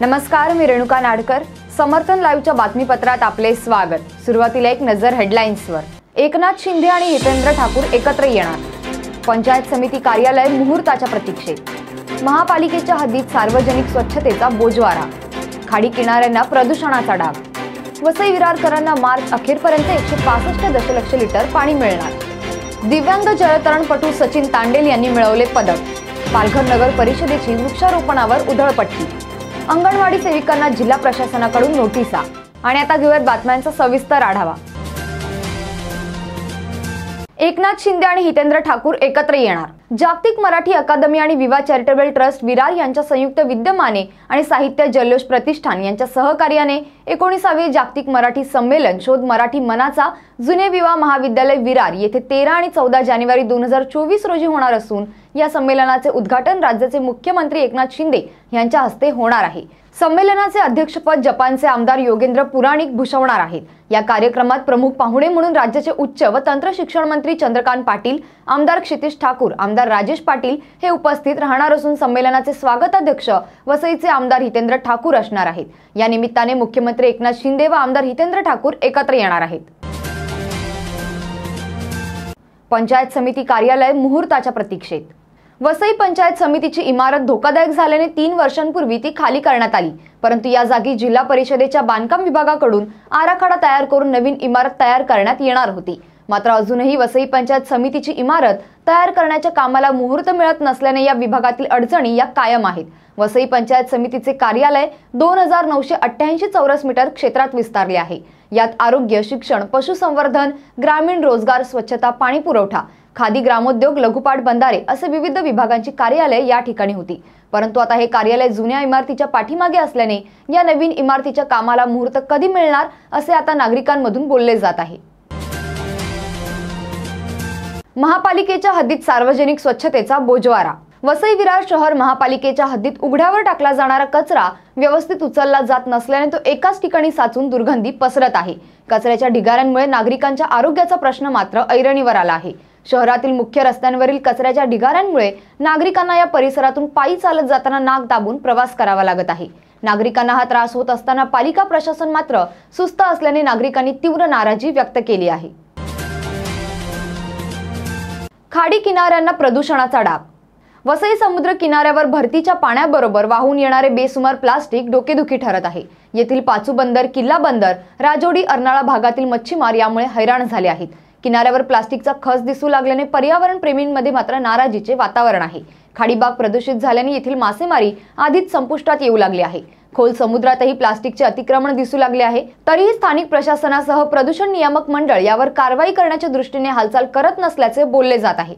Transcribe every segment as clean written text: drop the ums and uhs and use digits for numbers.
नमस्कार, मी रेणुका नाडकर. समर्थन लाईव्हच्या बातमीपत्रात आपले स्वागत. सुरुवातीला एक नजर हेडलाईन्सवर. एकनाथ शिंदे आणि हितेंद्र ठाकूर एकत्र येणार. पंचायत समिती कार्यालय मुहूर्ताच्या प्रतीक्षेत. महापालिकेच्या हद्दीत सार्वजनिक स्वच्छतेचा बोजवारा. खाडी किनाऱ्यांना प्रदूषणाचा डाग. वसई विरारकरांना मार्च अखेरपर्यंत 165 दशलक्ष लिटर पाणी मिळणार. दिव्यांग जलतरणपटू सचिन तांडेल यांनी मिळवले पदक. पालघर नगर परिषदेची वृक्षारोपणावर उधळपट्टी. अंगणवाडी सेविकांना जिल्हा प्रशासनाकडून नोटिसा. आणि आता घेऊयात बातम्यांचा सविस्तर आढावा. एकनाथ शिंदे आणि हितेंद्र ठाकूर एकत्र येणार. जागतिक मराठी अकादमी आणि विवा चॅरिटेबल ट्रस्ट विरार यांच्या संयुक्त विद्यमाने आणि साहित्य जल्लोष प्रतिष्ठान यांच्या सहकार्याने 19वे जागतिक मराठी संमेलन शोध मराठी मनाचा जुने विवा महाविद्यालय विरार येथे 13 आणि 14 जानेवारी 2024 रोजी होणार असून या संमेलनाचे उद्घाटन राज्याचे मुख्यमंत्री एकनाथ शिंदे यांच्या हस्ते होणार आहे. संमेलनाचे अध्यक्षपद जपानचे आमदार योगेंद्र पुराणिक भूषवणार आहेत. या कार्यक्रमात प्रमुख पाहुणे म्हणून राज्याचे उच्च व तंत्र शिक्षण मंत्री चंद्रकांत पाटील, आमदार क्षितिज ठाकूर, आमदार राजेश पाटील हे उपस्थित राहणार असून संमेलनाचे स्वागताध्यक्ष वसईचे आमदार हितेंद्र ठाकूर असणार आहेत. या निमित्ताने मुख्यमंत्री एकनाथ शिंदे व आमदार हितेंद्र ठाकूर एकत्र येणार आहेत. पंचायत समिती कार्यालय मुहूर्ताच्या प्रतीक्षेत. वसई पंचायत समितीची इमारत धोकादायक झाल्याने 3 वर्षांपूर्वी ती खाली करण्यात आली, परंतु या जागी जिल्हा परिषदेच्या बांधकाम विभागाकडून आराखडा तयार करून नवीन इमारत तयार करण्यात येणार होती. मात्र अजूनही वसई पंचायत समितीची इमारत तयार करण्याच्या कामाला मुहूर्त मिळत नसल्याने या विभागातील अडचणी या कायम आहेत. वसई पंचायत समितीचे कार्यालय 2988 चौरस मीटर क्षेत्रात विस्तारले आहे. यात आरोग्य, शिक्षण, पशुसंवर्धन, ग्रामीण रोजगार, स्वच्छता, पाणी पुरवठा, खादी, ग्रामोद्योग, लघुपाट, बंधारे असे विविध विभागांची कार्यालय या ठिकाणी होती. परंतु आता हे कार्यालय जुन्या इमारतीच्या पाठीमागे असल्याने या नवीन इमारतीच्या कामाला मुहूर्त कधी मिळणार असे आता नागरिकांमधून बोलले जात आहे. महापालिकेच्या हद्दीत सार्वजनिक स्वच्छतेचा बोजवारा. वसई विरार शहर महापालिकेच्या हद्दीत उघड्यावर टाकला जाणारा कचरा व्यवस्थित उचलला जात नसल्याने तो एकाच ठिकाणी साचून दुर्गंधी पसरत आहे. कचऱ्याच्या ढिगाऱ्यांमुळे नागरिकांच्या आरोग्याचा प्रश्न मात्र ऐरणीवर आला आहे. शहरातील मुख्य रस्त्यांवरील कचऱ्याच्या ढिगाऱ्यांमुळे नागरिकांना या परिसरातून पायी चालत जाताना नाक दाबून प्रवास करावा लागत आहे. नागरिकांना हा त्रास होत असताना पालिका प्रशासन मात्र सुस्त असल्याने नागरिकांनी तीव्र नाराजी व्यक्त केली आहे. खाडी किनाऱ्यांना प्रदूषणाचा डाग. वसई समुद्र किनाऱ्यावर भरतीच्या पाण्याबरोबर वाहून येणारे बेसुमार प्लास्टिक डोकेदुखी ठरत आहे. येथील पाचू बंदर, किल्ला बंदर, राजोडी, अर्नाळा भागातील मच्छीमार यामुळे हैराण झाले आहेत. किनाऱ्यावर प्लास्टिकचा खच दिसू लागल्याने पर्यावरण प्रेमींमध्ये मात्र नाराजीचे वातावरण आहे. खाडीभाग प्रदूषित झाल्याने येथील मासेमारी आधीच संपुष्टात येऊ लागली आहे. खोल समुद्रातही प्लास्टिकचे अतिक्रमण दिसू लागले आहे. तरीही स्थानिक प्रशासनासह प्रदूषण नियामक मंडळ यावर कारवाई करण्याच्या दृष्टीने हालचाल करत नसल्याचे बोलले जात आहे.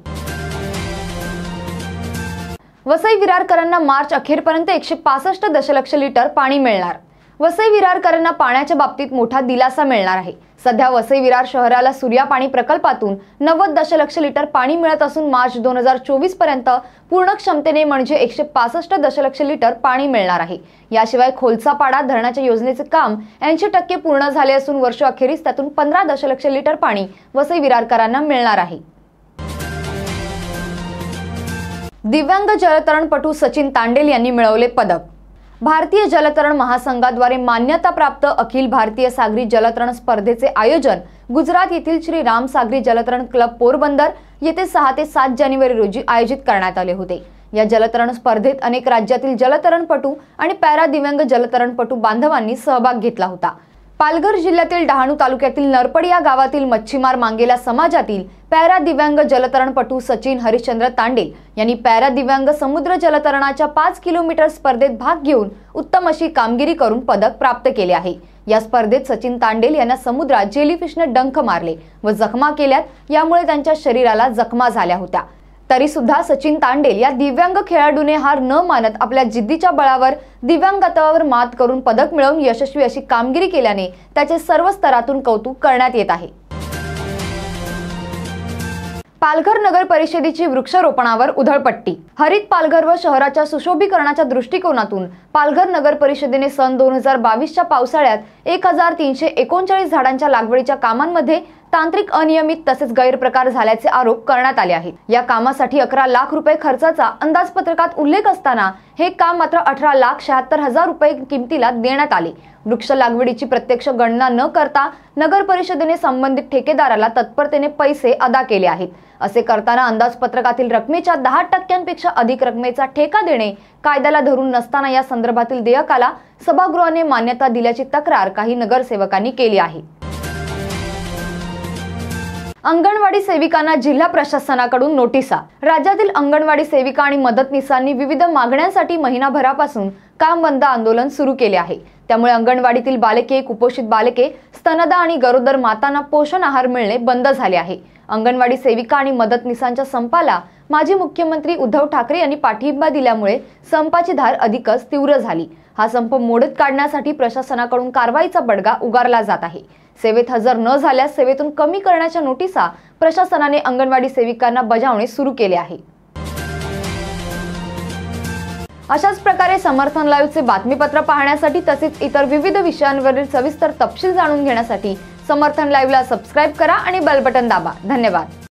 वसई विरारकरांना मार्च अखेरपर्यंत 165 दशलक्ष लिटर पाणी मिळणार. वसई विरारकरांना पाण्याच्या बाबतीत मोठा दिलासा मिळणार आहे. सध्या वसई विरार शहराला सूर्या पाणी प्रकल्पातून 90 दशलक्ष लिटर पाणी मिळत असून मार्च 2024 पर्यंत पूर्ण क्षमतेने म्हणजे 165 दशलक्ष लिटर पाणी मिळणार आहे. याशिवाय खोलसापाडा धरणाच्या योजनेचे काम 80% पूर्ण झाले असून वर्ष अखेरीस त्यातून 15 दशलक्ष लिटर पाणी वसई विरारकरांना मिळणार आहे. दिव्यांग जलतरणपटू सचिन तांडेल यांनी मिळवले पदक. भारतीय जलतरण महासंघाद्वारे मान्यताप्राप्त अखिल भारतीय सागरी जलतरण स्पर्धेचे आयोजन गुजरात येथील श्री राम सागरी जलतरण क्लब पोरबंदर येथे 6 ते 7 जानेवारी रोजी आयोजित करण्यात आले होते. या जलतरण स्पर्धेत अनेक राज्यातील जलतरणपटू आणि पॅरा दिव्यांग जलतरणपटू बांधवांनी सहभाग घेतला होता. पालघर जिल्ह्यातील डहाणू तालुक्यातील नरपड या गावातील मच्छीमार मांगेला समाजातील पॅरा दिव्यांग जलतरणपटू सचिन हरिश्चंद्र तांडेल यांनी पॅरा दिव्यांग समुद्र जलतरणाच्या 5 किलोमीटर स्पर्धेत भाग घेऊन उत्तम अशी कामगिरी करून पदक प्राप्त केले आहे. या स्पर्धेत सचिन तांडेल यांना समुद्रात जेलीफिशने डंख मारले व जखमा केल्यात. यामुळे त्यांच्या शरीराला जखमा झाल्या होत्या. तरी सुद्धा सचिन तांडेल या दिव्यांग खेळाडूने हार न मानत आपल्या जिद्दीच्या बळावर दिव्यांगत्वावर मात करून पदक मिळवून यशस्वी अशी कामगिरी केल्याने त्याचे सर्व स्तरातून कौतुक करण्यात येत आहे. पालघर नगर परिषदेची वृक्षारोपणावर उधळपट्टी. हरित पालघर व शहराच्या सुशोभीकरणाच्या दृष्टिकोनातून पालघर नगर परिषदेने सन 2022च्या पावसाळ्यात 1339 झाडांच्या लागवडीच्या कामांमध्ये तांत्रिक अनियमित तसेच गैरप्रकार झाल्याचे आरोप करण्यात आले आहेत। या कामासाठी 11 लाख रुपये खर्चाचा अंदाजपत्रकात उल्लेख असताना हे काम मात्र 18,76,000 रुपये किमतीला देण्यात आले। वृक्ष लागवडीची प्रत्यक्ष गणना न करता नगर परिषदेने संबंधित ठेकेदाराला तत्परतेने पैसे अदा केले आहेत। असे करताना अंदाजपत्रकातील रकमेच्या 10% अधिक रकमेचा ठेका देणे कायद्याला धरून नसताना या संदर्भातील देयकाला सभागृहाने मान्यता दिल्याची तक्रार काही नगरसेवकांनी केली आहे। अंगणवाडी सेविकांना जिल्हा प्रशासनाकडून नोटिसा। राज्यातील अंगणवाडी सेविका आणि मदतनीसांनी विविध मागण्यांसाठी महिनाभरापासून काम बंद आंदोलन सुरू केले आहे। त्यामुळे अंगणवाडीतील बालके, कुपोषित बालके, स्तनदा आणि गरोदर मातांना पोषण आहार मिळणे बंद झाले आहे। अंगणवाडी सेविका आणि मदतनीसांच्या संपाला माजी मुख्यमंत्री उद्धव ठाकरे यांनी पाठिंबा दिल्यामुळे संपाची धार अधिकच तीव्र झाली। हा संप मोडीत काढण्यासाठी प्रशासनाकडून कारवाईचा बडगा उगारला जात आहे। सेवेत हजर न झाल्यास सेवेतून कमी करण्याच्या नोटिसा प्रशासनाने अंगणवाडी सेविकांना बजावणे सुरू केले आहे। अशाच प्रकारे समर्थन लाईव्हचे बातमीपत्र पाहण्यासाठी तसेच इतर विविध विषयांवरील सविस्तर तपशील जाणून घेण्यासाठी समर्थन लाईव्हला सबस्क्राइब करा आणि बेल बटन दाबा। धन्यवाद।